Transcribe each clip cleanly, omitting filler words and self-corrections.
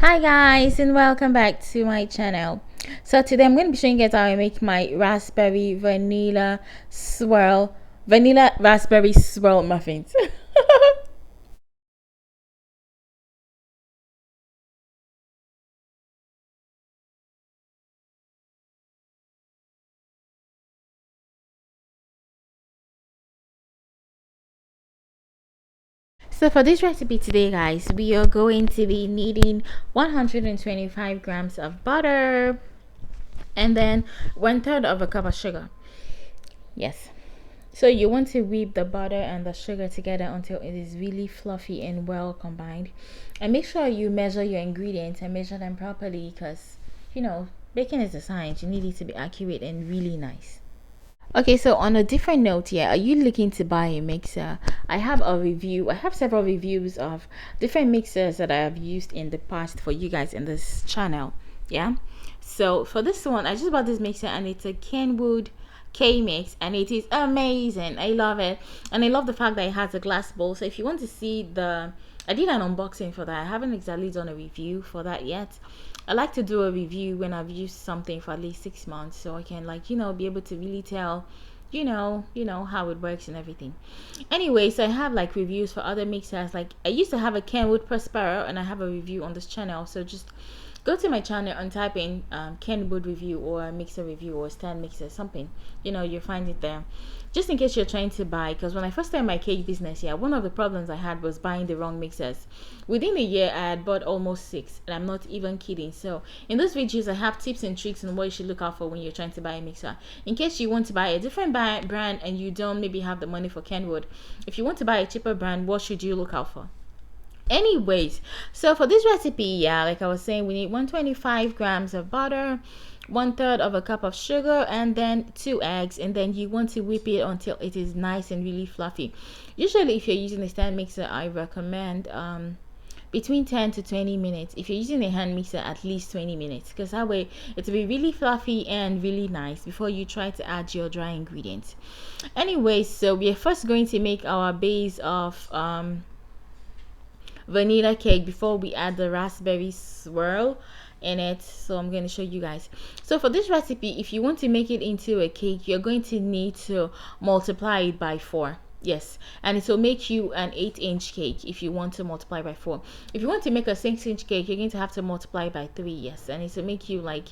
Hi guys, and welcome back to my channel. So today I'm going to be showing you guys how I make my vanilla raspberry swirl muffins. So for this recipe today guys, we are going to be needing 125 grams of butter and then 1/3 of a cup of sugar. Yes. So you want to whip the butter and the sugar together until it is really fluffy and well combined. And make sure you measure your ingredients and measure them properly because, baking is a science. You need it to be accurate and really nice. Okay, so on a different note here, are you looking to buy a mixer? I have a review. I have several reviews of different mixers that I have used in the past for you guys in this channel. Yeah. So for this one, I just bought this mixer and it's a Kenwood K mix and it is amazing. I love it. And I love the fact that it has a glass bowl. So if you want to see I did an unboxing for that. I haven't exactly done a review for that yet. I like to do a review when I've used something for at least 6 months so I can be able to really tell how it works and everything. Anyway, so I have like reviews for other mixers. Like I used to have a Kenwood Prospero and I have a review on this channel. So just go to my channel and type in Kenwood review or mixer review or stand mixer something. You'll find it there. Just in case you're trying to buy, because when I first started my cake business, one of the problems I had was buying the wrong mixers. Within a year, I had bought almost 6, and I'm not even kidding. So in those videos, I have tips and tricks on what you should look out for when you're trying to buy a mixer. In case you want to buy a different brand and you don't maybe have the money for Kenwood, if you want to buy a cheaper brand, what should you look out for? Anyways, so for this recipe, like I was saying, we need 125 grams of butter, 1/3 of a cup of sugar, and then 2 eggs. And then you want to whip it until it is nice and really fluffy. Usually if you're using a stand mixer, I recommend between 10 to 20 minutes. If you're using a hand mixer, at least 20 minutes, because that way it'll be really fluffy and really nice before you try to add your dry ingredients. Anyway, so we're first going to make our base of vanilla cake before we add the raspberry swirl in it. So I'm going to show you guys. So for this recipe, if you want to make it into a cake, you're going to need to multiply it by 4. Yes, and it will make you an 8-inch cake if you want to multiply by 4. If you want to make a 6-inch cake, you're going to have to multiply by 3. Yes, and it will make you like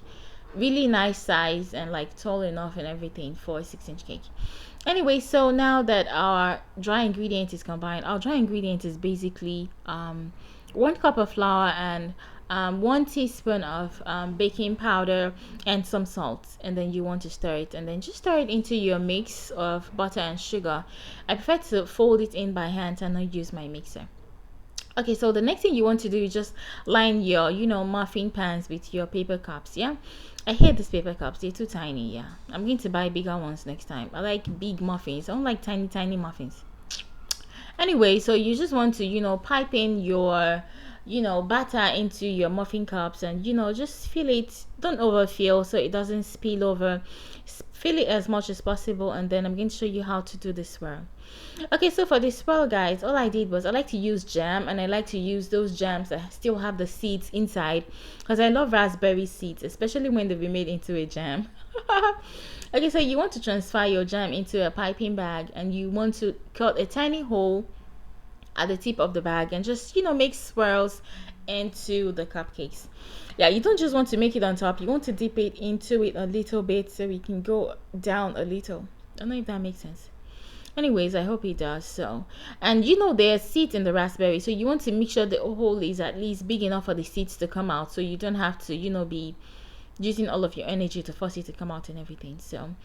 really nice size and like tall enough and everything for a 6-inch cake. Anyway, so now that our dry ingredient is combined, our dry ingredient is basically 1 cup of flour and 1 teaspoon of baking powder and some salt. And then you want to stir it, and then just stir it into your mix of butter and sugar. I prefer to fold it in by hand and not use my mixer. Okay, so the next thing you want to do is just line your muffin pans with your paper cups. Yeah, I hate these paper cups, they're too tiny. Yeah, I'm going to buy bigger ones next time. I like big muffins, I don't like tiny muffins. Anyway, so you just want to pipe in your batter into your muffin cups, and just fill it. Don't overfill so it doesn't spill over. Fill it as much as possible, and then I'm going to show you how to do this swirl. Okay, so for this swirl guys, all I did was I like to use jam, and I like to use those jams that still have the seeds inside because I love raspberry seeds, especially when they've been made into a jam. Okay, so you want to transfer your jam into a piping bag, and you want to cut a tiny hole at the tip of the bag and just make swirls into the cupcakes. Yeah, you don't just want to make it on top, you want to dip it into it a little bit so it can go down a little. I don't know if that makes sense. Anyways, I hope it does. So, and there's seeds in the raspberry, so you want to make sure the hole is at least big enough for the seeds to come out, so you don't have to be using all of your energy to force it to come out and everything. So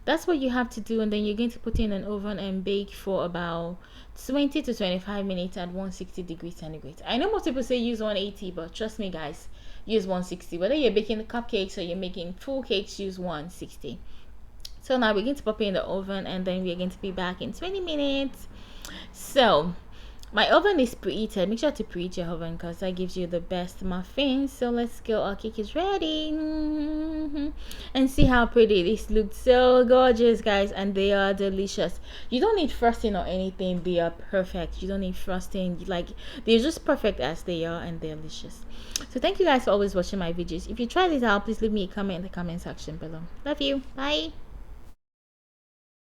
that's what you have to do, and then you're going to put in an oven and bake for about 20 to 25 minutes at 160 degrees centigrade. I know most people say use 180, but trust me guys, use 160. Whether you're baking the cupcakes or you're making full cakes, use 160. So now we're going to pop it in the oven, and then we're going to be back in 20 minutes. So My oven is preheated. Make sure to preheat your oven because that gives you the best muffins. So let's go. Our cake is ready. And see how pretty this looks. So gorgeous, guys, and they are delicious. You don't need frosting or anything. They are perfect. You don't need frosting. Like, they're just perfect as they are, and they're delicious. So thank you guys for always watching my videos. If you try this out, please leave me a comment in the comment section below. Love you. Bye.